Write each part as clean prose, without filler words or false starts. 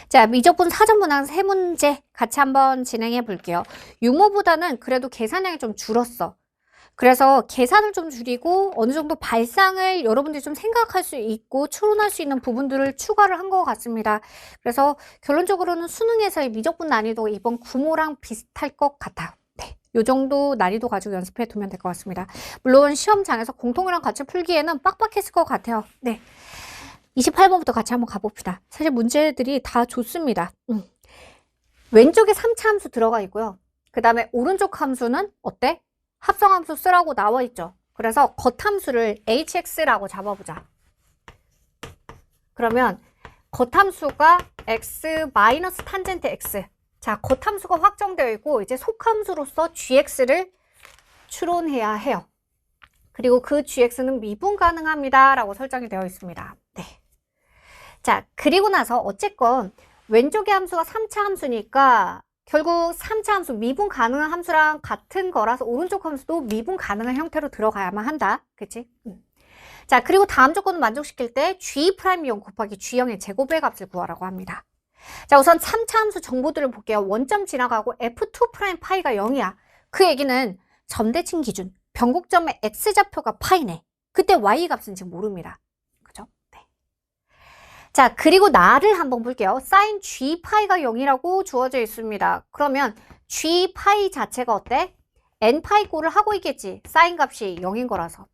자, 미적분 사전문항 3문제 같이 한번 진행해 볼게요. 유모보다는 그래도 계산량이 좀 줄었어. 그래서 계산을 좀 줄이고 어느 정도 발상을 여러분들이 좀 생각할 수 있고 추론할 수 있는 부분들을 추가를 한 것 같습니다. 그래서 결론적으로는 수능에서의 미적분 난이도 이번 구모랑 비슷할 것 같아요. 네, 요 정도 난이도 가지고 연습해 두면 될 것 같습니다. 물론 시험장에서 공통이랑 같이 풀기에는 빡빡했을 것 같아요. 네. 28번부터 같이 한번 가봅시다. 사실 문제들이 다 좋습니다. 왼쪽에 3차 함수 들어가 있고요. 그 다음에 오른쪽 함수는 어때? 합성함수 쓰라고 나와 있죠. 그래서 겉함수를 hx라고 잡아보자. 그러면 겉함수가 x 마이너스 탄젠트 x. 자, 겉함수가 확정되어 있고 이제 속함수로서 gx를 추론해야 해요. 그리고 그 gx는 미분 가능합니다 라고 설정이 되어 있습니다. 네. 자, 그리고 나서 어쨌건 왼쪽의 함수가 3차 함수니까 결국 3차 함수 미분 가능한 함수랑 같은 거라서 오른쪽 함수도 미분 가능한 형태로 들어가야만 한다. 그치? 자, 그리고 다음 조건을 만족시킬 때 g'0 곱하기 g0의 제곱의 값을 구하라고 합니다. 자, 우선 3차 함수 정보들을 볼게요. 원점 지나가고 f2' 파이가 0이야. 그 얘기는 점대칭 기준 변곡점의 x좌표가 파이네. 그때 y 값은 지금 모릅니다. 그죠? 네. 자, 그리고 나를 한번 볼게요. sin g파이가 0이라고 주어져 있습니다. 그러면 g파이 자체가 어때? n파이꼴을 하고 있겠지. sin 값이 0인 거라서.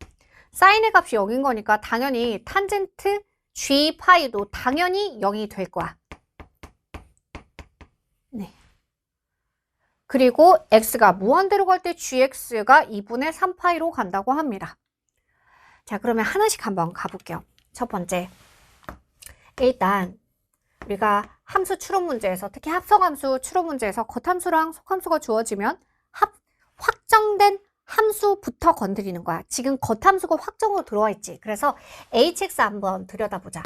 sin의 값이 0인 거니까 당연히 탄젠트 g파이도 당연히 0이 될 거야. 네. 그리고 x가 무한대로 갈 때 gx가 2분의 3파이로 간다고 합니다. 자, 그러면 하나씩 한번 가볼게요. 첫 번째. 일단 우리가 함수 추론 문제에서 특히 합성함수 추론 문제에서 겉함수랑 속함수가 주어지면 확정된 함수부터 건드리는 거야. 지금 겉함수가 확정으로 들어와 있지. 그래서 hx 한번 들여다보자.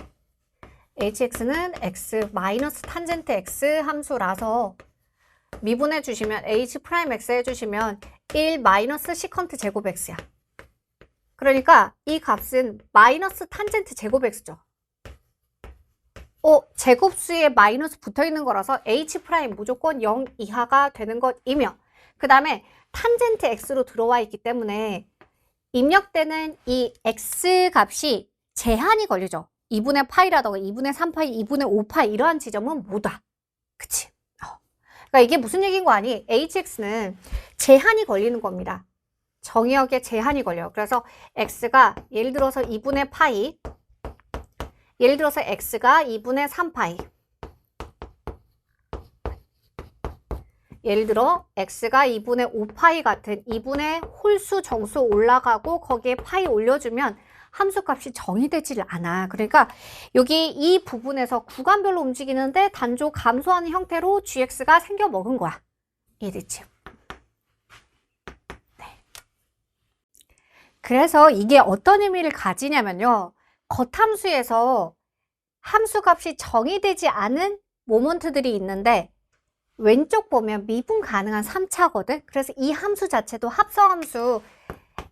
hx는 x 마이너스 탄젠트 x 함수라서 미분해 주시면 h'x 해주시면 1 마이너스 시컨트 제곱 x야. 그러니까 이 값은 마이너스 탄젠트 제곱 x죠. 제곱수에 마이너스 붙어있는 거라서 h' 무조건 0 이하가 되는 것이며 그 다음에 탄젠트 x로 들어와 있기 때문에 입력되는 이 x 값이 제한이 걸리죠. 2분의 파이라던가 2분의 3파이, 2분의 5파이 이러한 지점은 못 와. 그치? 그러니까 이게 무슨 얘기인 거 아니? hx는 제한이 걸리는 겁니다. 정의역에 제한이 걸려요. 그래서 x가 예를 들어서 2분의 파이, 예를 들어서 x가 2분의 3파이, 예를 들어 x가 2분의 5파이 같은 2분의 홀수 정수 올라가고 거기에 파이 올려주면 함수값이 정의되질 않아. 그러니까 여기 이 부분에서 구간별로 움직이는데 단조 감소하는 형태로 gx가 생겨 먹은 거야. 이해됐지? 네. 그래서 이게 어떤 의미를 가지냐면요. 겉함수에서 함수값이 정의되지 않은 모먼트들이 있는데 왼쪽 보면 미분 가능한 3차거든. 그래서 이 함수 자체도 합성함수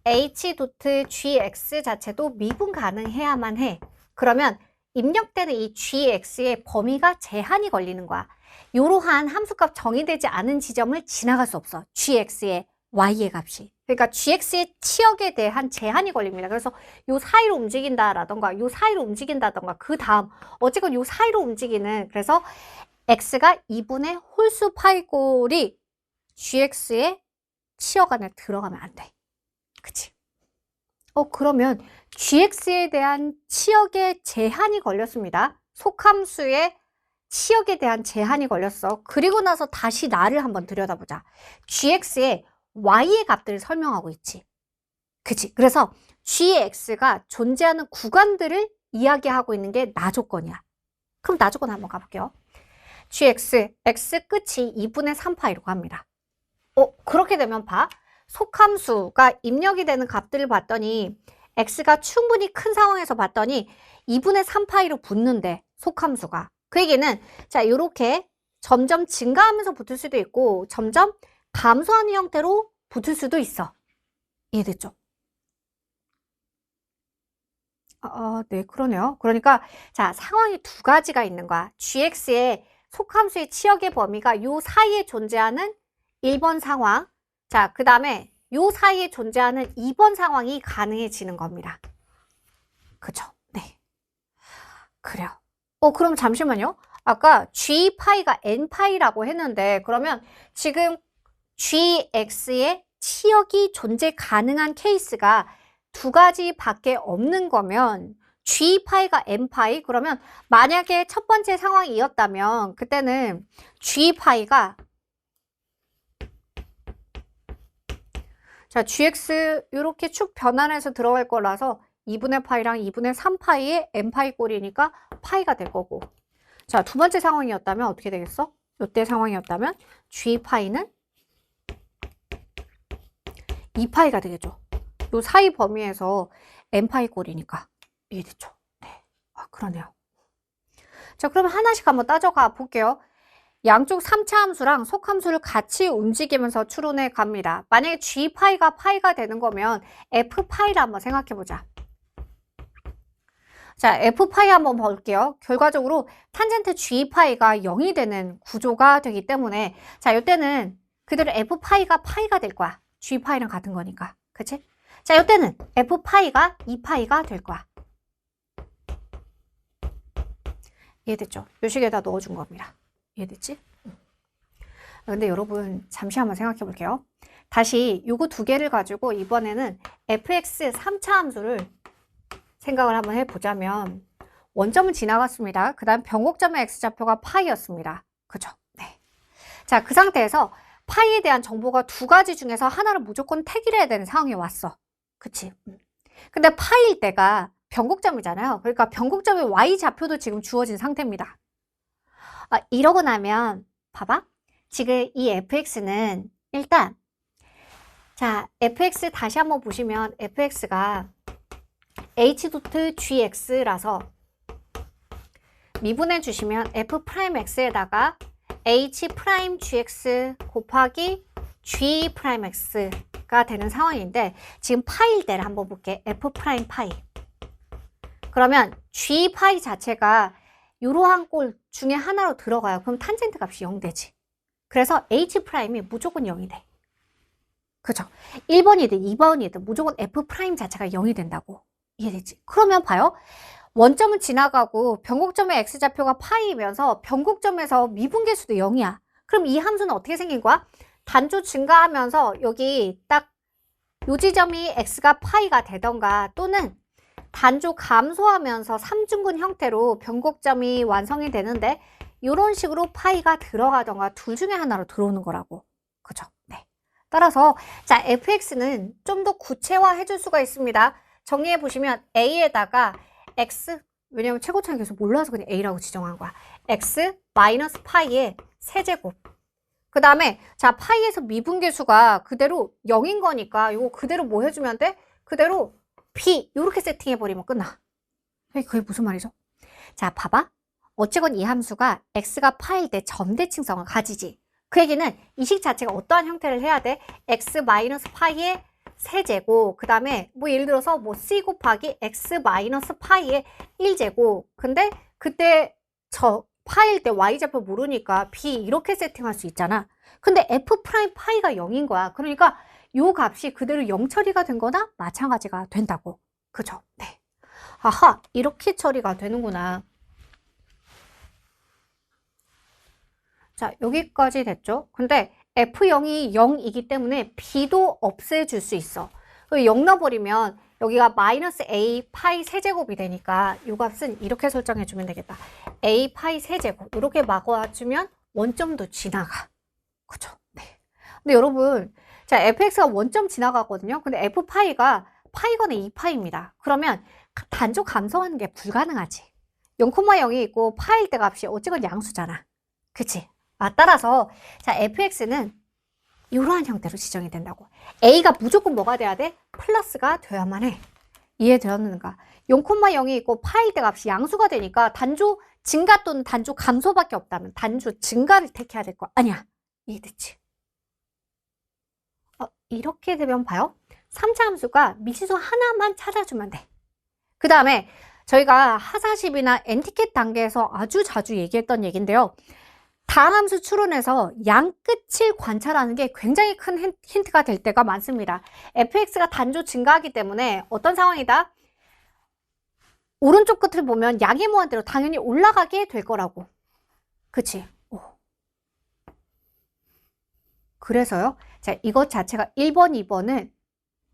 h.gx 자체도 미분 가능해야만 해. 그러면 입력되는 이 gx의 범위가 제한이 걸리는 거야. 이러한 함수값 정의되지 않은 지점을 지나갈 수 없어. gx의 y의 값이. 그러니까 gx의 치역에 대한 제한이 걸립니다. 그래서 요 사이로 움직인다라던가 요 사이로 움직인다던가 그 다음 어쨌건 요 사이로 움직이는 그래서 x가 2분의 홀수 파이꼴이 gx의 치역 안에 들어가면 안 돼. 그치? 그러면 gx에 대한 치역에 제한이 걸렸습니다. 속함수의 치역에 대한 제한이 걸렸어. 그리고 나서 다시 나를 한번 들여다보자. gx의 y의 값들을 설명하고 있지. 그치? 그래서 gx가 존재하는 구간들을 이야기하고 있는 게 나 조건이야. 그럼 나 조건 한번 가볼게요. gx, x 끝이 2분의 3파이라고 합니다. 그렇게 되면 봐. 속함수가 입력이 되는 값들을 봤더니 x가 충분히 큰 상황에서 봤더니 2분의 3파이로 붙는데 속함수가. 그 얘기는 자 이렇게 점점 증가하면서 붙을 수도 있고 점점 감소하는 형태로 붙을 수도 있어. 이해됐죠? 네, 그러네요. 그러니까 자 상황이 두 가지가 있는 거야. gx의 속함수의 치역의 범위가 요 사이에 존재하는 1번 상황, 자, 그 다음에 요 사이에 존재하는 2번 상황이 가능해지는 겁니다. 그죠? 네. 그래요. 그럼 잠시만요. 아까 G파이가 N파이라고 했는데, 그러면 지금 GX의 치역이 존재 가능한 케이스가 두 가지밖에 없는 거면 G파이가 N파이, 그러면 만약에 첫 번째 상황이었다면 그때는 G파이가, 자, GX 이렇게 축 변환해서 들어갈 거라서 2분의 파이랑 2분의 3파이의 N파이 꼴이니까 파이가 될 거고, 자, 두 번째 상황이었다면 어떻게 되겠어? 이때 상황이었다면 G파이는 2파이가 되겠죠. 요 사이 범위에서 N파이 꼴이니까. 이해됐죠? 네. 그러네요. 자, 그럼 하나씩 한번 따져가 볼게요. 양쪽 3차 함수랑 속함수를 같이 움직이면서 추론해 갑니다. 만약에 G파이가 파이가 되는 거면 F파이를 한번 생각해 보자. 자, F파이 한번 볼게요. 결과적으로 탄젠트 G파이가 0이 되는 구조가 되기 때문에, 자, 이때는 그대로 F파이가 파이가 될 거야. G파이랑 같은 거니까. 그치? 자, 이때는 F파이가 2파이가 될 거야. 이해됐죠? 요 식에다 넣어준 겁니다. 이해됐지? 근데 여러분, 잠시 한번 생각해 볼게요. 다시 요거 두 개를 가지고 이번에는 fx 3차 함수를 생각을 한번 해보자면, 원점은 지나갔습니다. 그 다음 변곡점의 x좌표가 파이였습니다. 그죠? 네. 자, 그 상태에서 파이에 대한 정보가 두 가지 중에서 하나를 무조건 택일해야 되는 상황이 왔어. 그치? 근데 파이일 때가 변곡점이잖아요. 그러니까 변곡점의 y좌표도 지금 주어진 상태입니다. 이러고 나면 봐봐. 지금 이 fx는 일단, 자, fx 다시 한번 보시면 fx가 h.gx라서 미분해 주시면 f'x에다가 h'gx 곱하기 g'x가 되는 상황인데, 지금 파이일 때를 한번 볼게. f'파이. 그러면 g파이 자체가 이러한 꼴 중에 하나로 들어가요. 그럼 탄젠트 값이 0 되지. 그래서 h'이 무조건 0이 돼. 그죠? 1번이든 2번이든 무조건 f' 자체가 0이 된다고. 이해되지? 그러면 봐요. 원점은 지나가고 변곡점의 x좌표가 파이이면서 변곡점에서 미분계수도 0이야. 그럼 이 함수는 어떻게 생긴 거야? 단조 증가하면서 여기 딱 요 지점이 x가 파이가 되던가, 또는 단조 감소하면서 3중근 형태로 변곡점이 완성이 되는데 이런 식으로 파이가 들어가던가 둘 중에 하나로 들어오는 거라고. 그죠? 네. 따라서 자, fx는 좀 더 구체화해 줄 수가 있습니다. 정리해 보시면 a에다가 x, 왜냐면 최고차는 계속 몰라서 그냥 a라고 지정한 거야. x 마이너스 파이의 세제곱. 그 다음에 자, 파이에서 미분계수가 그대로 0인 거니까 이거 그대로 뭐 해주면 돼? 그대로 p 이렇게 세팅해버리면 끝나. 그게 무슨 말이죠? 자, 봐봐. 어쨌건 이 함수가 x가 파일 때 점대칭성을 가지지. 그 얘기는 이 식 자체가 어떠한 형태를 해야 돼? x 마이너스 파이의 세제곱, 그 다음에 뭐 예를 들어서 뭐 c 곱하기 x 마이너스 파이의 1제곱. 근데 그때 저 파일 때 y좌표 모르니까 b 이렇게 세팅할 수 있잖아. 근데 f 프라임 파이가 0인 거야. 그러니까 요 값이 그대로 0 처리가 된 거나 마찬가지가 된다고. 그죠? 네. 아하, 이렇게 처리가 되는구나. 자, 여기까지 됐죠? 근데 F0이 0이기 때문에 B도 없애줄 수 있어. 0 넣어버리면 여기가 마이너스 A 파이 세제곱이 되니까 이 값은 이렇게 설정해주면 되겠다. A 파이 세제곱. 이렇게 막아주면 원점도 지나가. 그죠? 네. 근데 여러분, 자, fx가 원점 지나가거든요. 근데 f 파이가 파이거나 2파이입니다. 그러면 단조 감소하는 게 불가능하지. 0,0이 있고 파일 때 값이 어쨌건 양수잖아. 그치? 따라서 자, fx는 이러한 형태로 지정이 된다고. a가 무조건 뭐가 돼야 돼? 플러스가 돼야만 해. 이해되었는가? 0,0이 있고 파일 때 값이 양수가 되니까 단조 증가 또는 단조 감소밖에 없다면 단조 증가를 택해야 될 거 아니야. 이해됐지? 이렇게 되면 봐요. 3차 함수가 미시수 하나만 찾아주면 돼. 그 다음에 저희가 하사십이나 엔티켓 단계에서 아주 자주 얘기했던 얘기인데요. 다함수 추론에서 양끝을 관찰하는 게 굉장히 큰 힌트가 될 때가 많습니다. fx가 단조 증가하기 때문에 어떤 상황이다? 오른쪽 끝을 보면 양의 무한대로 당연히 올라가게 될 거라고. 그치? 오. 그래서요. 자, 이것 자체가 1번, 2번을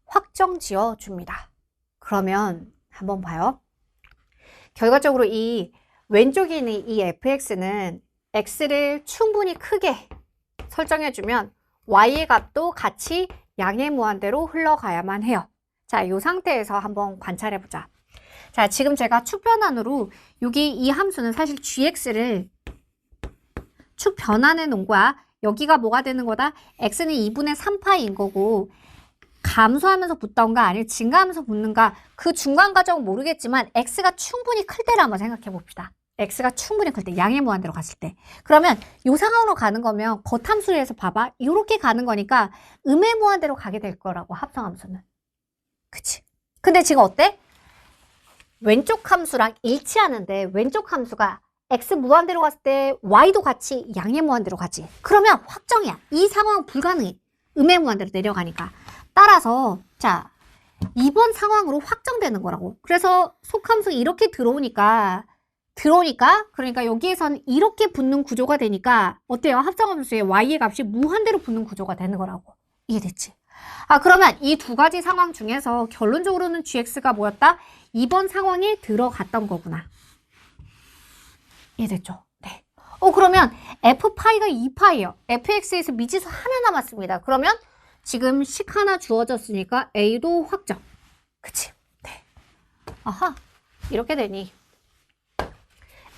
확정 지어 줍니다. 그러면 한번 봐요. 결과적으로 이 왼쪽에 있는 이 fx는 x를 충분히 크게 설정해주면 y의 값도 같이 양의 무한대로 흘러가야만 해요. 자, 이 상태에서 한번 관찰해보자. 자, 지금 제가 축 변환으로 여기 이 함수는 사실 gx를 축 변환해 놓은 거야. 여기가 뭐가 되는 거다? x는 2분의 3파이인 거고 감소하면서 붙던가 아니면 증가하면서 붙는가 그 중간 과정은 모르겠지만 x가 충분히 클 때를 한번 생각해 봅시다. x가 충분히 클 때, 양의 무한대로 갔을 때. 그러면 이 상황으로 가는 거면 겉함수에서 봐봐. 이렇게 가는 거니까 음의 무한대로 가게 될 거라고, 합성함수는. 그치? 근데 지금 어때? 왼쪽 함수랑 일치하는데 왼쪽 함수가 x 무한대로 갔을 때 y도 같이 양의 무한대로 가지. 그러면 확정이야. 이 상황은 불가능해. 음의 무한대로 내려가니까. 따라서 자, 이번 상황으로 확정되는 거라고. 그래서 속함수 이렇게 들어오니까 그러니까 여기에선 이렇게 붙는 구조가 되니까 어때요? 합성함수의 y의 값이 무한대로 붙는 구조가 되는 거라고. 이해됐지? 아, 그러면 이 두 가지 상황 중에서 결론적으로는 gx가 뭐였다? 이번 상황에 들어갔던 거구나. 이해됐죠? 네. 그러면 f파이가 2파이예요. fx에서 미지수 하나 남았습니다. 그러면 지금 식 하나 주어졌으니까 a도 확정. 그치? 네. 아하, 이렇게 되니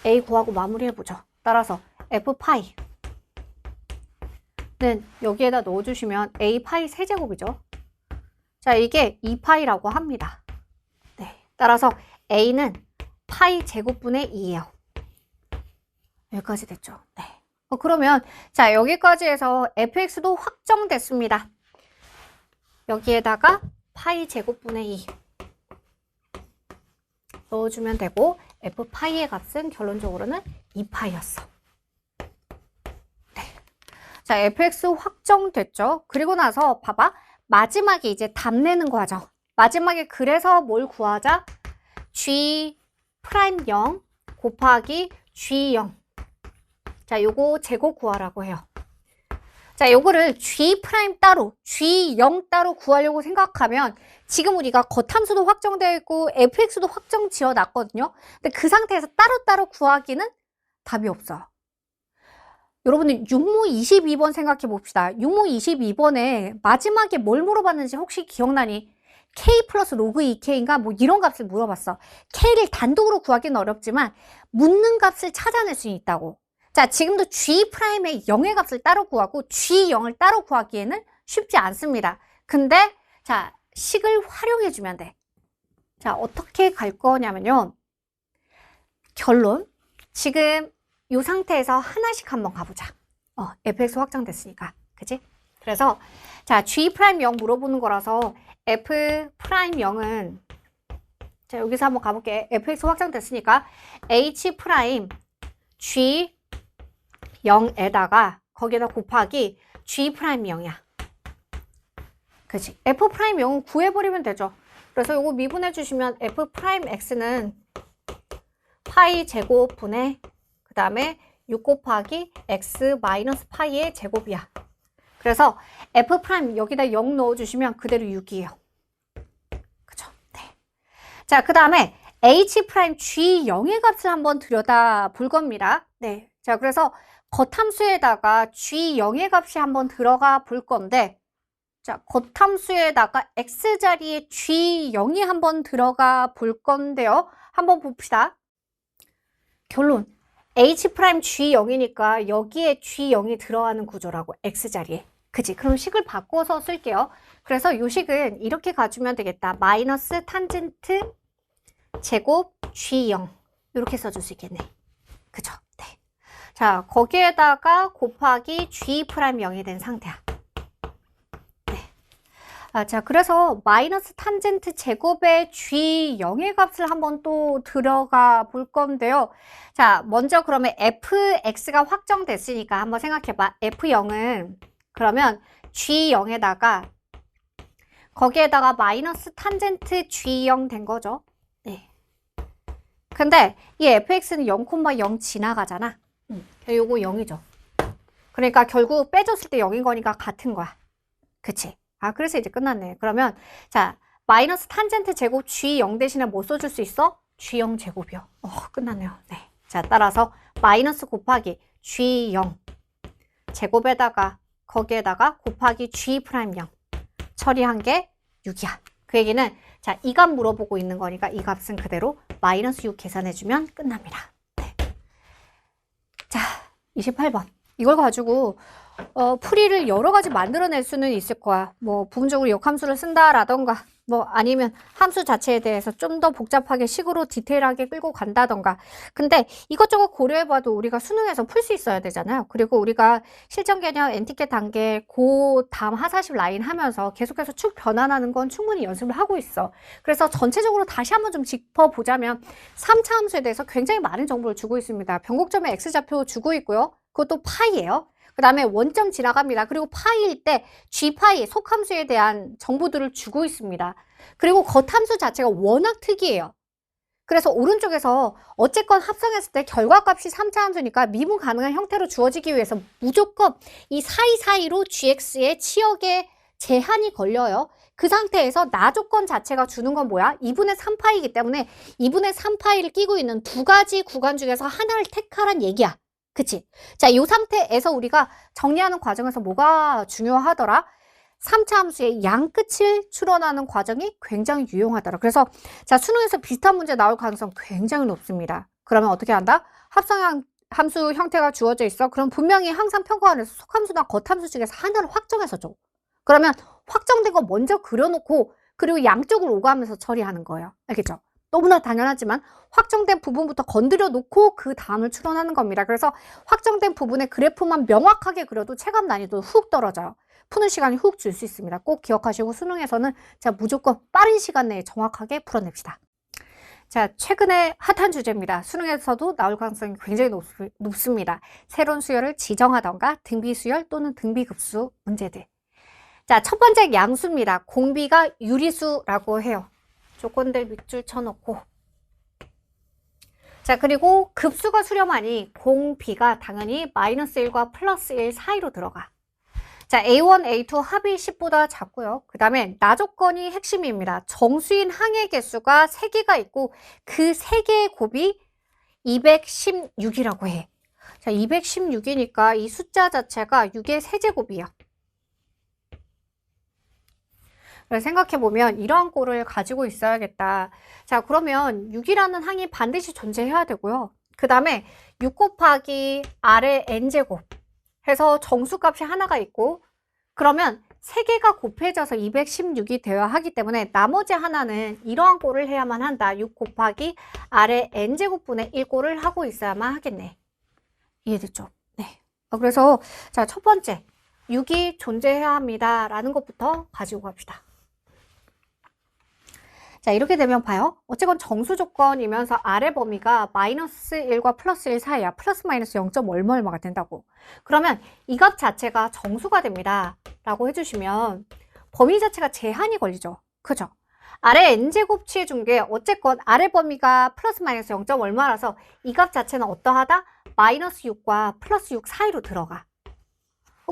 a 구하고 마무리해보죠. 따라서 f파이는 여기에다 넣어주시면 a 파이 세제곱이죠. 자, 이게 2파이라고 합니다. 네. 따라서 a는 파이 제곱분의 2예요. 여기까지 됐죠. 네. 그러면 자, 여기까지 해서 fx도 확정됐습니다. 여기에다가 파이 제곱분의 2 넣어주면 되고 f파이의 값은 결론적으로는 2파이였어. 네. 자, fx 확정됐죠. 그리고 나서 봐봐. 마지막에 이제 답 내는 거 하죠. 마지막에 그래서 뭘 구하자? g'0 곱하기 g0. 자, 요거 제곱 구하라고 해요. 자, 요거를 g' 따로, g0 따로 구하려고 생각하면 지금 우리가 겉함수도 확정되어 있고 fx도 확정 지어 놨거든요. 근데 그 상태에서 따로따로 구하기는 답이 없어요. 여러분들 육모 22번 생각해 봅시다. 육모 22번에 마지막에 뭘 물어봤는지 혹시 기억나니? k 플러스 로그 2k인가 뭐 이런 값을 물어봤어. k를 단독으로 구하기는 어렵지만 묻는 값을 찾아낼 수 있다고. 자, 지금도 G'의 0의 값을 따로 구하고 G0을 따로 구하기에는 쉽지 않습니다. 근데 자, 식을 활용해 주면 돼. 자, 어떻게 갈 거냐면요. 결론. 지금 이 상태에서 하나씩 한번 가보자. fx 확정됐으니까. 그치? 그래서 자, G'0 물어보는 거라서 F'0은 자, 여기서 한번 가볼게. fx 확정됐으니까 H' G 0에다가 거기에다 곱하기 G'0이야. 그치? F'0은 구해버리면 되죠. 그래서 요거 미분해 주시면 F'X는 파이 제곱분의 그 다음에 6 곱하기 X 마이너스 파이의 제곱이야. 그래서 F' 여기다 0 넣어주시면 그대로 6이에요. 그죠? 네. 자, 그 다음에 H' G0의 값을 한번 들여다 볼 겁니다. 네. 자, 그래서 겉함수에다가 G0의 값이 한번 들어가 볼 건데, 자, 겉함수에다가 X자리에 G0이 한번 들어가 볼 건데요. 한번 봅시다. 결론. H' G0이니까 여기에 G0이 들어가는 구조라고, X자리에. 그치? 그럼 식을 바꿔서 쓸게요. 그래서 이 식은 이렇게 가주면 되겠다. 마이너스 탄젠트 제곱 G0. 이렇게 써줄 수 있겠네. 그죠? 네. 자, 거기에다가 곱하기 G'0이 된 상태야. 네. 자, 그래서 마이너스 탄젠트 제곱의 G0의 값을 한번 또 들어가 볼 건데요. 자, 먼저 그러면 fx가 확정됐으니까 한번 생각해봐. f0은 그러면 G0에다가 거기에다가 마이너스 탄젠트 G0 된 거죠. 네. 근데 이 fx는 0,0 지나가잖아. 요거 0이죠. 그러니까 결국 빼줬을 때 0인 거니까 같은 거야. 그치? 그래서 이제 끝났네. 그러면 자, 마이너스 탄젠트 제곱 G0 대신에 뭐 써줄 수 있어? G0 제곱이요. 끝났네요. 네. 자, 따라서 마이너스 곱하기 G0 제곱에다가 거기에다가 곱하기 G'0 처리한 게 6이야. 그 얘기는 자, 이 값 물어보고 있는 거니까 이 값은 그대로 마이너스 6 계산해주면 끝납니다. 네. 자, 28번. 이걸 가지고 풀이를 여러 가지 만들어낼 수는 있을 거야. 뭐 부분적으로 역함수를 쓴다라던가 뭐 아니면 함수 자체에 대해서 좀 더 복잡하게 식으로 디테일하게 끌고 간다던가. 근데 이것저것 고려해봐도 우리가 수능에서 풀 수 있어야 되잖아요. 그리고 우리가 실전 개념, 엔티켓 단계, 고 다음 하사십 라인 하면서 계속해서 쭉 변환하는 건 충분히 연습을 하고 있어. 그래서 전체적으로 다시 한번 좀 짚어보자면 3차 함수에 대해서 굉장히 많은 정보를 주고 있습니다. 변곡점의 x좌표 주고 있고요. 그것도 파이예요. 그 다음에 원점 지나갑니다. 그리고 파이일 때 g파이 속함수에 대한 정보들을 주고 있습니다. 그리고 겉함수 자체가 워낙 특이해요. 그래서 오른쪽에서 어쨌건 합성했을 때 결과값이 3차 함수니까 미분 가능한 형태로 주어지기 위해서 무조건 이 사이사이로 gx의 치역에 제한이 걸려요. 그 상태에서 나 조건 자체가 주는 건 뭐야? 2분의 3파이이기 때문에 2분의 3파이를 끼고 있는 두 가지 구간 중에서 하나를 택하란 얘기야. 그치? 자, 이 상태에서 우리가 정리하는 과정에서 뭐가 중요하더라? 3차 함수의 양끝을 추론하는 과정이 굉장히 유용하더라. 그래서 자, 수능에서 비슷한 문제 나올 가능성 굉장히 높습니다. 그러면 어떻게 한다? 합성 함수 형태가 주어져 있어. 그럼 분명히 항상 평가원에서 속함수나 겉함수 중에서 하나를 확정해서 줘. 그러면 확정된 거 먼저 그려놓고 그리고 양쪽을 오가면서 처리하는 거예요. 알겠죠? 너무나 당연하지만 확정된 부분부터 건드려 놓고 그 다음을 추론하는 겁니다. 그래서 확정된 부분의 그래프만 명확하게 그려도 체감 난이도 훅 떨어져요. 푸는 시간이 훅 줄 수 있습니다. 꼭 기억하시고 수능에서는 자, 무조건 빠른 시간 내에 정확하게 풀어냅시다. 자, 최근에 핫한 주제입니다. 수능에서도 나올 가능성이 굉장히 높습니다. 새로운 수열을 지정하던가 등비수열 또는 등비급수 문제들. 자, 첫 번째 양수입니다. 공비가 유리수라고 해요. 조건들 밑줄 쳐놓고. 자, 그리고 급수가 수렴하니 공비가 당연히 마이너스 1과 플러스 1 사이로 들어가. 자, A1, A2 합이 10보다 작고요. 그 다음에 나 조건이 핵심입니다. 정수인 항의 개수가 3개가 있고 그 3개의 곱이 216이라고 해. 자, 216이니까 이 숫자 자체가 6의 세제곱이에요. 생각해보면 이러한 꼴을 가지고 있어야겠다. 자, 그러면 6이라는 항이 반드시 존재해야 되고요. 그 다음에 6 곱하기 R의 n제곱 해서 정수값이 하나가 있고 그러면 3개가 곱해져서 216이 되어야 하기 때문에 나머지 하나는 이러한 꼴을 해야만 한다. 6 곱하기 R의 n제곱분의 1꼴을 하고 있어야만 하겠네. 이해됐죠? 네. 그래서 자, 첫 번째 6이 존재해야 합니다. 라는 것부터 가지고 갑시다. 자, 이렇게 되면 봐요. 어쨌건 정수 조건이면서 아래 범위가 마이너스 1과 플러스 1 사이야. 플러스 마이너스 0. 얼마가 된다고. 그러면 이 값 자체가 정수가 됩니다. 라고 해주시면 범위 자체가 제한이 걸리죠. 그죠? 아래 n제곱 취해준 게 어쨌건 아래 범위가 플러스 마이너스 0. 얼마라서 이 값 자체는 어떠하다? 마이너스 6과 플러스 6 사이로 들어가.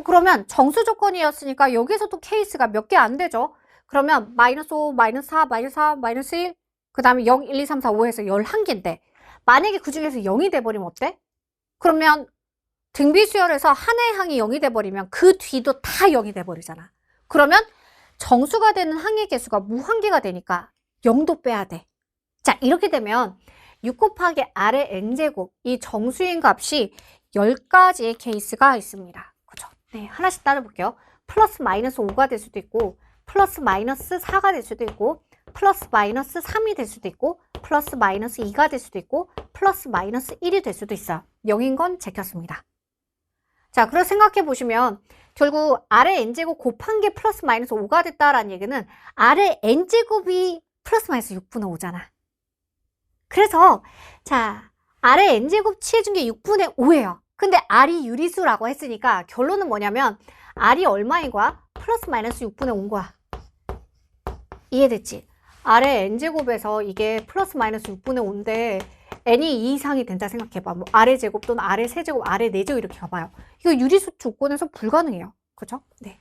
그러면 정수 조건이었으니까 여기서도 케이스가 몇 개 안 되죠. 그러면 마이너스 5, 마이너스 4, 마이너스 4, 마이너스 1, 그 다음에 0, 1, 2, 3, 4, 5에서 11개인데 만약에 그 중에서 0이 돼버리면 어때? 그러면 등비수열에서 하나의 항이 0이 돼버리면 그 뒤도 다 0이 돼버리잖아. 그러면 정수가 되는 항의 개수가 무한계가 되니까 0도 빼야 돼. 자, 이렇게 되면 6 곱하기 R의 n제곱 이 정수인 값이 10가지의 케이스가 있습니다. 그죠? 네, 하나씩 따져볼게요. 플러스 마이너스 5가 될 수도 있고 플러스 마이너스 4가 될 수도 있고 플러스 마이너스 3이 될 수도 있고 플러스 마이너스 2가 될 수도 있고 플러스 마이너스 1이 될 수도 있어요. 0인 건 제꼈습니다. 자, 그래서 생각해 보시면 결국 아래 n제곱 곱한 게 플러스 마이너스 5가 됐다라는 얘기는 아래 n제곱이 플러스 마이너스 6분의 5잖아. 그래서 자, 아래 n제곱 취해준 게 6분의 5예요. 근데 r이 유리수라고 했으니까 결론은 뭐냐면 r이 얼마인 거야? 플러스 마이너스 6분의 5인 거야. 이해됐지? 아래 n제곱에서 이게 플러스 마이너스 6분의 5인데 n이 2 이상이 된다 생각해봐. 뭐 아래 제곱 또는 아래 세제곱, 아래 네제곱 이렇게 가봐요. 이거 유리수 조건에서 불가능해요. 그죠? 네.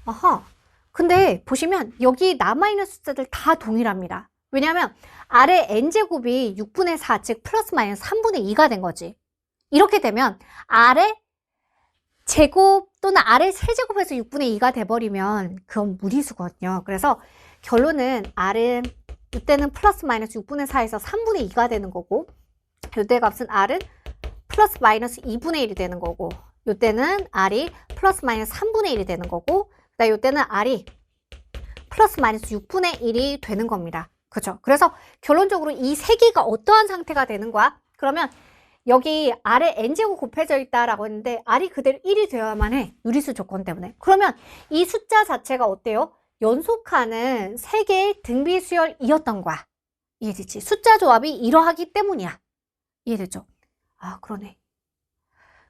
아하. 근데 보시면 여기 남아있는 숫자들 다 동일합니다. 왜냐하면 아래 n제곱이 6분의 4, 즉 플러스 마이너스 3분의 2가 된 거지. 이렇게 되면 아래 제곱 또는 아래 세제곱에서 6분의 2가 돼버리면 그건 무리수거든요. 그래서 결론은 r은 이때는 플러스 마이너스 6분의 4에서 3분의 2가 되는 거고 이때 값은 r은 플러스 마이너스 2분의 1이 되는 거고 이때는 r이 플러스 마이너스 3분의 1이 되는 거고 그다음에 이때는 r이 플러스 마이너스 6분의 1이 되는 겁니다. 그죠? 그래서 결론적으로 이 세 개가 어떠한 상태가 되는 거야? 그러면 여기 아래 n제곱 곱해져 있다라고 했는데 r이 그대로 1이 되어야만 해. 유리수 조건 때문에. 그러면 이 숫자 자체가 어때요? 연속하는 세 개의 등비수열이었던 거야. 이해됐지? 숫자 조합이 이러하기 때문이야. 이해됐죠? 아, 그러네.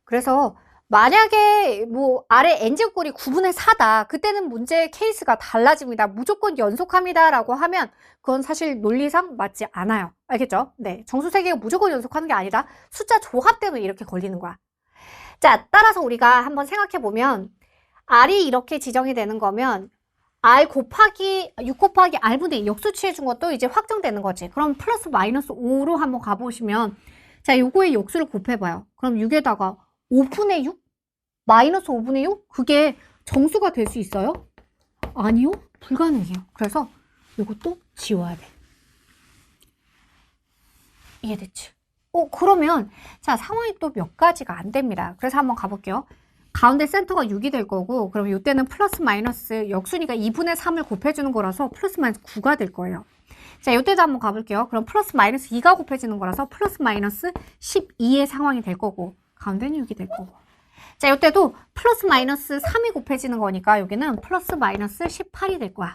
그래서 만약에 뭐 아래 n제곱꼴이 9분의 4다. 그때는 문제 케이스가 달라집니다. 무조건 연속합니다 라고 하면 그건 사실 논리상 맞지 않아요. 알겠죠? 네, 정수 세 개가 무조건 연속하는 게 아니다. 숫자 조합 때문에 이렇게 걸리는 거야. 자, 따라서 우리가 한번 생각해 보면 r이 이렇게 지정이 되는 거면 r 곱하기 6 곱하기 r분의 2 역수 취해준 것도 이제 확정되는 거지. 그럼 플러스 마이너스 5로 한번 가보시면 자, 요거의 역수를 곱해봐요. 그럼 6에다가 5분의 6? 마이너스 5분의 6? 그게 정수가 될 수 있어요? 아니요? 불가능해요. 그래서 요것도 지워야 돼. 이해됐지? 그러면 자, 상황이 또 몇 가지가 안 됩니다. 그래서 한번 가볼게요. 가운데 센터가 6이 될 거고 그럼 이때는 플러스 마이너스 역수니까 2분의 3을 곱해주는 거라서 플러스 마이너스 9가 될 거예요. 자, 이때도 한번 가볼게요. 그럼 플러스 마이너스 2가 곱해지는 거라서 플러스 마이너스 12의 상황이 될 거고 가운데는 6이 될 거고 자, 이때도 플러스 마이너스 3이 곱해지는 거니까 여기는 플러스 마이너스 18이 될 거야.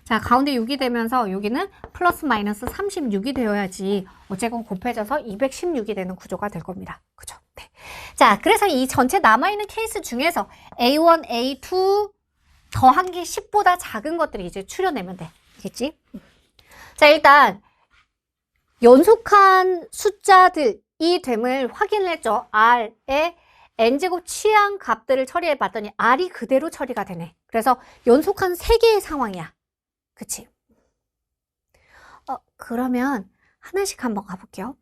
자, 가운데 6이 되면서 여기는 플러스 마이너스 36이 되어야지 어쨌건 곱해져서 216이 되는 구조가 될 겁니다. 그죠? 네. 자, 그래서 이 전체 남아있는 케이스 중에서 A1, A2 더한 게 10보다 작은 것들이 이제 추려내면 돼. 알겠지? 자, 일단 연속한 숫자들이 됨을 확인을 했죠. R의 n제곱 취한 값들을 처리해 봤더니 R이 그대로 처리가 되네. 그래서 연속한 3개의 상황이야. 그치? 그러면 하나씩 한번 가볼게요.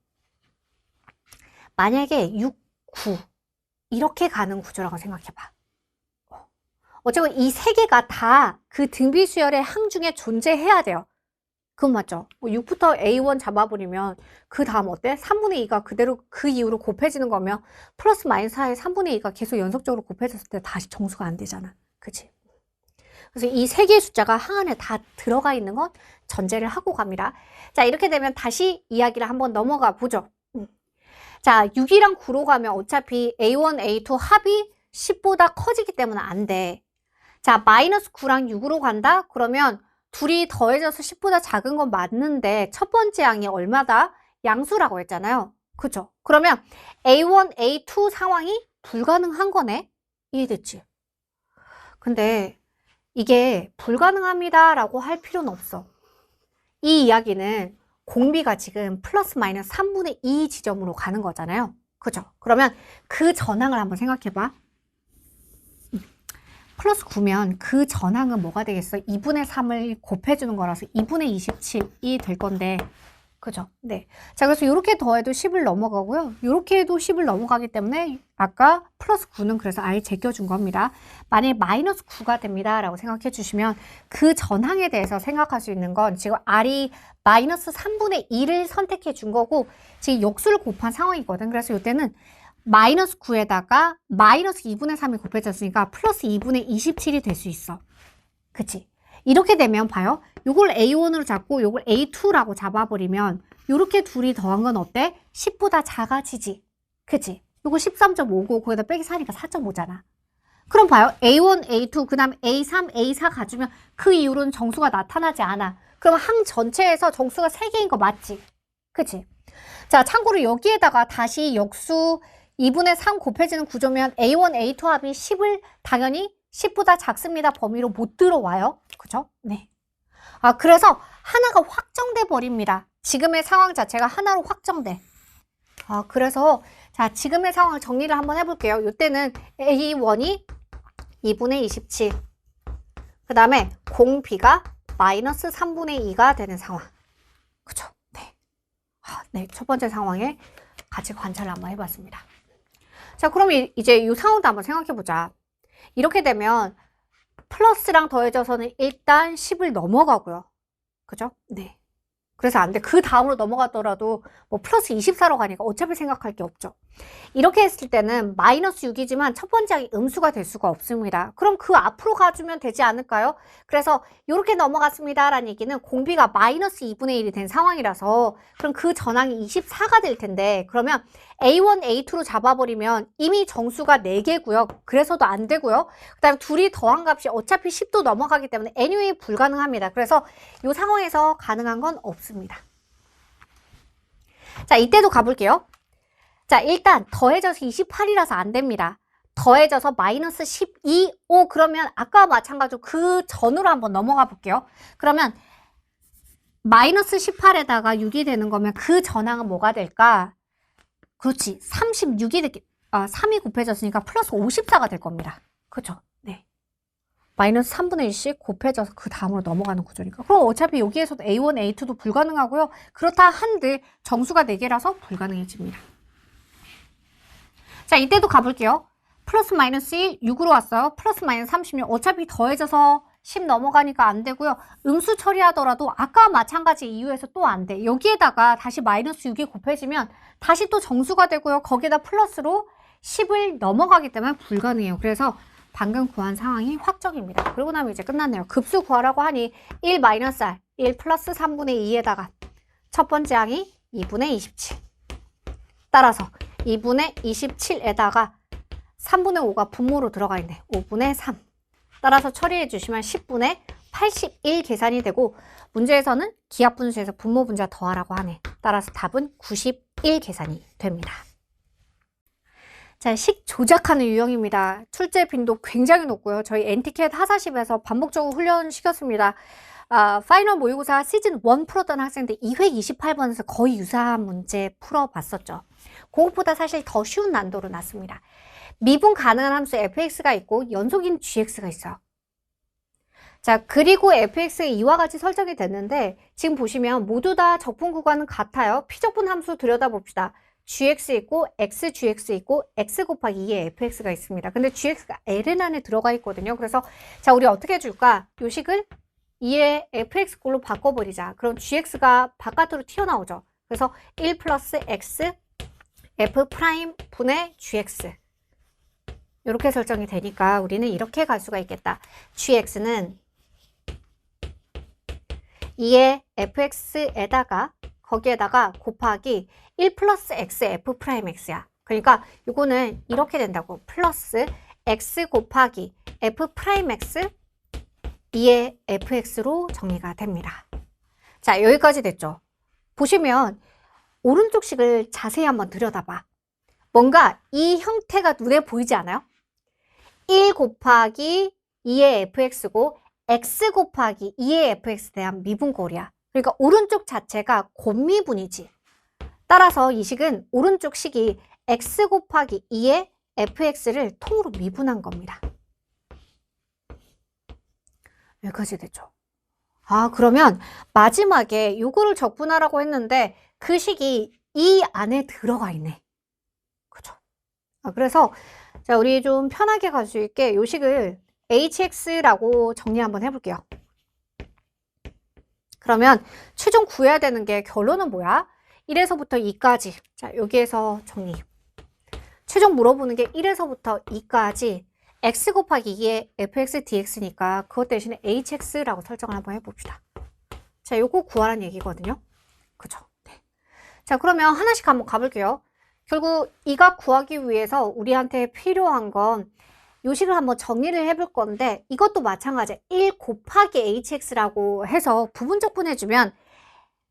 만약에 6, 9 이렇게 가는 구조라고 생각해봐. 어쨌건 이 3개가 다 그 등비수열의 항 중에 존재해야 돼요. 그건 맞죠? 6부터 A1 잡아버리면 그 다음 어때? 3분의 2가 그대로 그 이후로 곱해지는 거면 플러스 마이너스 4의 3분의 2가 계속 연속적으로 곱해졌을 때 다시 정수가 안 되잖아. 그치? 그래서 이 3개의 숫자가 항 안에 다 들어가 있는 건 전제를 하고 갑니다. 자, 이렇게 되면 다시 이야기를 한번 넘어가 보죠. 자, 6이랑 9로 가면 어차피 A1, A2 합이 10보다 커지기 때문에 안 돼. 자, 마이너스 9랑 6으로 간다? 그러면 둘이 더해져서 10보다 작은 건 맞는데 첫 번째 양이 얼마다? 양수라고 했잖아요. 그죠? 그러면 A1, A2 상황이 불가능한 거네? 이해됐지? 근데 이게 불가능합니다 라고 할 필요는 없어. 이 이야기는 공비가 지금 플러스 마이너스 3분의 2 지점으로 가는 거잖아요. 그죠? 그러면 그 전항을 한번 생각해봐. 플러스 9면 그 전항은 뭐가 되겠어? 2분의 3을 곱해주는 거라서 2분의 27이 될 건데 그죠? 네. 자, 그래서 이렇게 더해도 10을 넘어가고요. 이렇게 해도 10을 넘어가기 때문에 아까 플러스 9는 그래서 아예 제껴준 겁니다. 만약에 마이너스 9가 됩니다 라고 생각해 주시면 그 전항에 대해서 생각할 수 있는 건 지금 R이 마이너스 3분의 2를 선택해 준 거고 지금 역수를 곱한 상황이거든. 그래서 이때는 마이너스 9에다가 마이너스 2분의 3이 곱해졌으니까 플러스 2분의 27이 될 수 있어. 그치? 이렇게 되면 봐요. 요걸 A1으로 잡고 요걸 A2라고 잡아버리면 요렇게 둘이 더한 건 어때? 10보다 작아지지. 그치? 요거 13.5고 거기다 빼기 4니까 4.5잖아. 그럼 봐요. A1, A2, 그 다음 A3, A4 가주면 그 이후로는 정수가 나타나지 않아. 그럼 항 전체에서 정수가 3개인 거 맞지? 그치? 자, 참고로 여기에다가 다시 역수 2분의 3 곱해지는 구조면 A1, A2 합이 10을 당연히 10보다 작습니다. 범위로 못 들어와요. 그죠? 네. 아, 그래서 하나가 확정돼 버립니다. 지금의 상황 자체가 하나로 확정돼. 아, 그래서 자, 지금의 상황을 정리를 한번 해볼게요. 이때는 A1이 2분의 27. 그 다음에 공B가 마이너스 3분의 2가 되는 상황. 그죠? 네. 아, 네. 첫 번째 상황에 같이 관찰을 한번 해봤습니다. 자, 그럼 이제 이 상황도 한번 생각해보자. 이렇게 되면 플러스랑 더해져서는 일단 10을 넘어가고요. 그죠? 네. 그래서 안 돼. 그 다음으로 넘어가더라도 뭐 플러스 24로 가니까 어차피 생각할 게 없죠. 이렇게 했을 때는 마이너스 6이지만 첫 번째 항이 음수가 될 수가 없습니다. 그럼 그 앞으로 가주면 되지 않을까요? 그래서 이렇게 넘어갔습니다 라는 얘기는 공비가 마이너스 2분의 1이 된 상황이라서 그럼 그 전항이 24가 될 텐데 그러면 A1, A2로 잡아버리면 이미 정수가 4개고요. 그래서도 안 되고요. 그 다음에 둘이 더한 값이 어차피 10도 넘어가기 때문에 anyway 불가능합니다. 그래서 이 상황에서 가능한 건 없습니다. 자, 이때도 가볼게요. 자, 일단 더해져서 28이라서 안 됩니다. 더해져서 마이너스 12, 5 그러면 아까와 마찬가지로 그 전으로 한번 넘어가 볼게요. 그러면 마이너스 18에다가 6이 되는 거면 그 전항은 뭐가 될까? 그렇지. 36이 3이 곱해졌으니까 플러스 54가 될 겁니다. 그죠? 네. 마이너스 3분의 1씩 곱해져서 그 다음으로 넘어가는 구조니까. 그럼 어차피 여기에서도 A1, A2도 불가능하고요. 그렇다 한들 정수가 4개라서 불가능해집니다. 자, 이때도 가볼게요. 플러스 마이너스 1, 6으로 왔어요. 플러스 마이너스 36. 어차피 더해져서 10 넘어가니까 안 되고요. 음수 처리하더라도 아까 마찬가지 이유에서 또 안 돼. 여기에다가 다시 마이너스 6이 곱해지면 다시 또 정수가 되고요. 거기에다 플러스로 10을 넘어가기 때문에 불가능해요. 그래서 방금 구한 상황이 확정입니다. 그러고 나면 이제 끝났네요. 급수 구하라고 하니 1 마이너스 R, 1 플러스 3분의 2에다가 첫 번째 항이 2분의 27. 따라서 2분의 27에다가 3분의 5가 분모로 들어가 있네. 5분의 3. 따라서 처리해 주시면 10분의 81 계산이 되고 문제에서는 기하분수에서 분모 분자 더하라고 하네. 따라서 답은 91 계산이 됩니다. 자, 식 조작하는 유형입니다. 출제 빈도 굉장히 높고요. 저희 엔티켓 하사십에서 반복적으로 훈련시켰습니다. 파이널 모의고사 시즌 1 풀었던 학생들 2회 28번에서 거의 유사한 문제 풀어봤었죠. 그것보다 사실 더 쉬운 난도로 났습니다. 미분 가능한 함수 fx가 있고 연속인 gx가 있어요. 자, 그리고 fx가 이와 같이 설정이 됐는데 지금 보시면 모두 다 적분 구간은 같아요. 피적분 함수 들여다봅시다. gx 있고 xgx 있고 x 곱하기 2의 fx가 있습니다. 근데 gx가 ln 안에 들어가 있거든요. 그래서 자, 우리 어떻게 해줄까? 요 식을 2의 fx 꼴로 바꿔버리자. 그럼 gx가 바깥으로 튀어나오죠. 그래서 1 플러스 x f 프라임 분의 gx 이렇게 설정이 되니까 우리는 이렇게 갈 수가 있겠다. gx는 2의 fx에다가 거기에다가 곱하기 1 플러스 x f 프라임 x야. 그러니까 이거는 이렇게 된다고. 플러스 x 곱하기 f 프라임 x 2의 fx로 정리가 됩니다. 자, 여기까지 됐죠. 보시면 오른쪽 식을 자세히 한번 들여다봐. 뭔가 이 형태가 눈에 보이지 않아요? 1 곱하기 2의 fx고 x 곱하기 2의 fx에 대한 미분꼴이야. 그러니까 오른쪽 자체가 곱미분이지. 따라서 이 식은 오른쪽 식이 x 곱하기 2의 fx를 통으로 미분한 겁니다. 여기까지 됐죠. 그러면 마지막에 이거를 적분하라고 했는데 그 식이 이 안에 들어가 있네. 그죠? 그래서 자, 우리 좀 편하게 갈 수 있게 이 식을 hx라고 정리 한번 해볼게요. 그러면 최종 구해야 되는 게 결론은 뭐야? 1에서부터 2까지. 자, 여기에서 정리. 최종 물어보는 게 1에서부터 2까지 x 곱하기 2의 fx dx니까 그것 대신에 hx라고 설정을 한번 해봅시다. 자, 요거 구하라는 얘기거든요. 그죠? 네. 자, 그러면 하나씩 한번 가볼게요. 결국 이 값 구하기 위해서 우리한테 필요한 건 요식을 한번 정리를 해볼 건데 이것도 마찬가지 1 곱하기 hx라고 해서 부분적분 해주면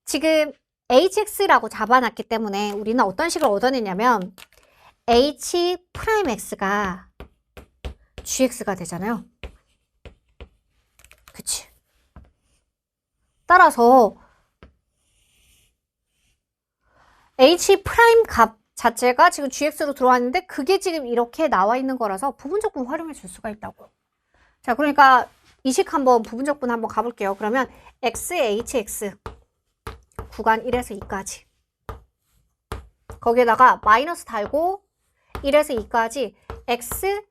지금 hx라고 잡아놨기 때문에 우리는 어떤 식을 얻어내냐면 h'x가 gx가 되잖아요. 그치? 따라서 h' 값 자체가 지금 gx로 들어왔는데 그게 지금 이렇게 나와 있는 거라서 부분적분 활용해 줄 수가 있다고. 자, 그러니까 이식 한번 부분적분 한번 가볼게요. 그러면 xhx 구간 1에서 2까지 거기에다가 마이너스 달고 1에서 2까지 x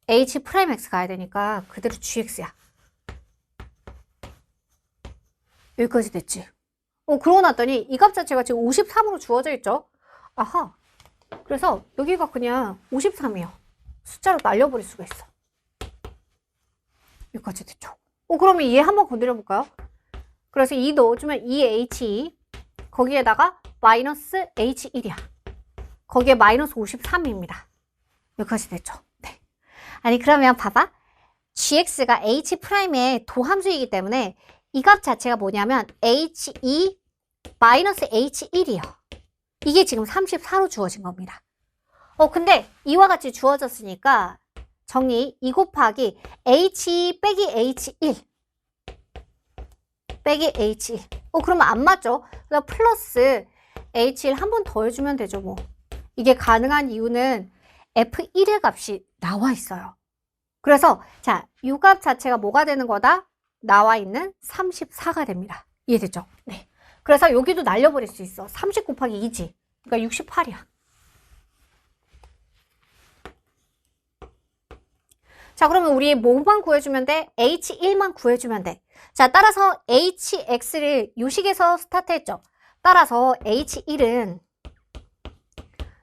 h'x 가야 되니까 그대로 gx야. 여기까지 됐지. 그러고 났더니 이 값 자체가 지금 53으로 주어져 있죠. 아하. 그래서 여기가 그냥 53이에요. 숫자로 날려버릴 수가 있어. 여기까지 됐죠. 그러면 얘 한번 건드려 볼까요? 그래서 2 넣어주면 2h 거기에다가 마이너스 h1이야. 거기에 마이너스 53입니다. 여기까지 됐죠. 네. 아니 그러면 봐봐. gx가 h'의 도함수이기 때문에 이 값 자체가 뭐냐면 h2 마이너스 h1이요. 이게 지금 34로 주어진 겁니다. 근데 이와 같이 주어졌으니까 정리 2 곱하기 h 빼기 h1 빼기 h1 그러면 안 맞죠? 그래서 플러스 h1 한 번 더 해주면 되죠 뭐. 이게 가능한 이유는 f1의 값이 나와 있어요. 그래서 자, 이 값 자체가 뭐가 되는 거다? 나와 있는 34가 됩니다. 이해됐죠? 네. 그래서 여기도 날려버릴 수 있어. 30 곱하기 2지. 그러니까 68이야. 자, 그러면 우리 뭐만 구해주면 돼? h1만 구해주면 돼. 자, 따라서 hx를 요식에서 스타트했죠. 따라서 h1은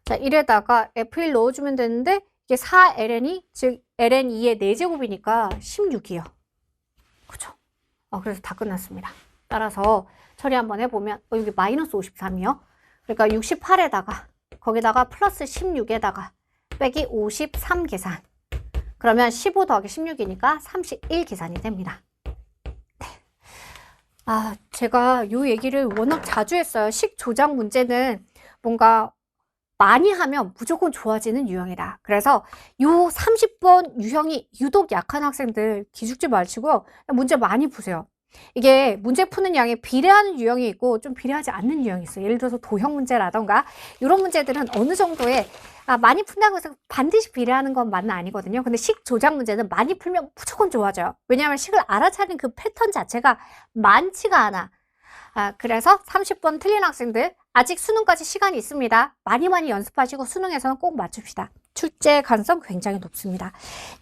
자, 1에다가 f1 넣어주면 되는데 이게 4ln이 즉 ln2의 4제곱이니까 16이요. 그죠? 그래서 다 끝났습니다. 따라서 처리 한번 해보면 여기 마이너스 53이요. 그러니까 68에다가 거기다가 플러스 16에다가 빼기 53 계산. 그러면 15 더하기 16이니까 31 계산이 됩니다. 네. 제가 이 얘기를 워낙 자주 했어요. 식 조작 문제는 뭔가 많이 하면 무조건 좋아지는 유형이다. 그래서 요 30번 유형이 유독 약한 학생들 기죽지 마시고요. 문제 많이 푸세요. 이게 문제 푸는 양에 비례하는 유형이 있고 좀 비례하지 않는 유형이 있어요. 예를 들어서 도형 문제라던가 이런 문제들은 어느 정도의 많이 푼다고 해서 반드시 비례하는 건 맞는 아니거든요. 근데 식 조작 문제는 많이 풀면 무조건 좋아져요. 왜냐하면 식을 알아차리는 그 패턴 자체가 많지가 않아. 그래서 30번 틀린 학생들 아직 수능까지 시간이 있습니다. 많이 연습하시고 수능에서는 꼭 맞춥시다. 출제 가능성 굉장히 높습니다.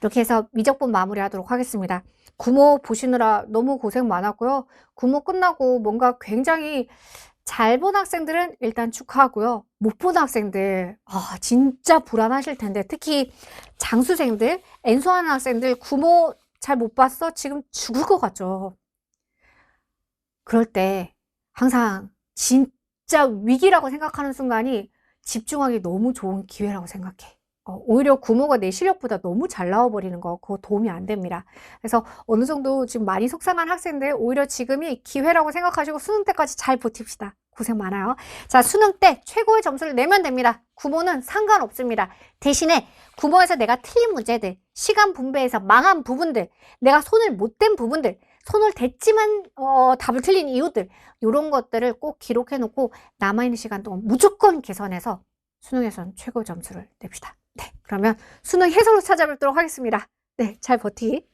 이렇게 해서 미적분 마무리하도록 하겠습니다. 구모 보시느라 너무 고생 많았고요. 구모 끝나고 뭔가 굉장히 잘 본 학생들은 일단 축하하고요. 못 본 학생들 진짜 불안하실 텐데 특히 장수생들, N수하는 학생들 구모 잘 못 봤어? 지금 죽을 것 같죠. 그럴 때 항상 진짜 위기라고 생각하는 순간이 집중하기 너무 좋은 기회라고 생각해. 오히려 구모가 내 실력보다 너무 잘 나와버리는 거 그거 도움이 안 됩니다. 그래서 어느 정도 지금 많이 속상한 학생들 오히려 지금이 기회라고 생각하시고 수능 때까지 잘 버팁시다. 고생 많아요. 자, 수능 때 최고의 점수를 내면 됩니다. 구모는 상관없습니다. 대신에 구모에서 내가 틀린 문제들, 시간 분배에서 망한 부분들, 내가 손을 못 댄 부분들, 손을 댔지만 답을 틀린 이유들 이런 것들을 꼭 기록해 놓고 남아있는 시간 동안 무조건 개선해서 수능에서는 최고의 점수를 냅시다. 네, 그러면 수능 해설로 찾아뵙도록 하겠습니다. 네, 잘 버티기.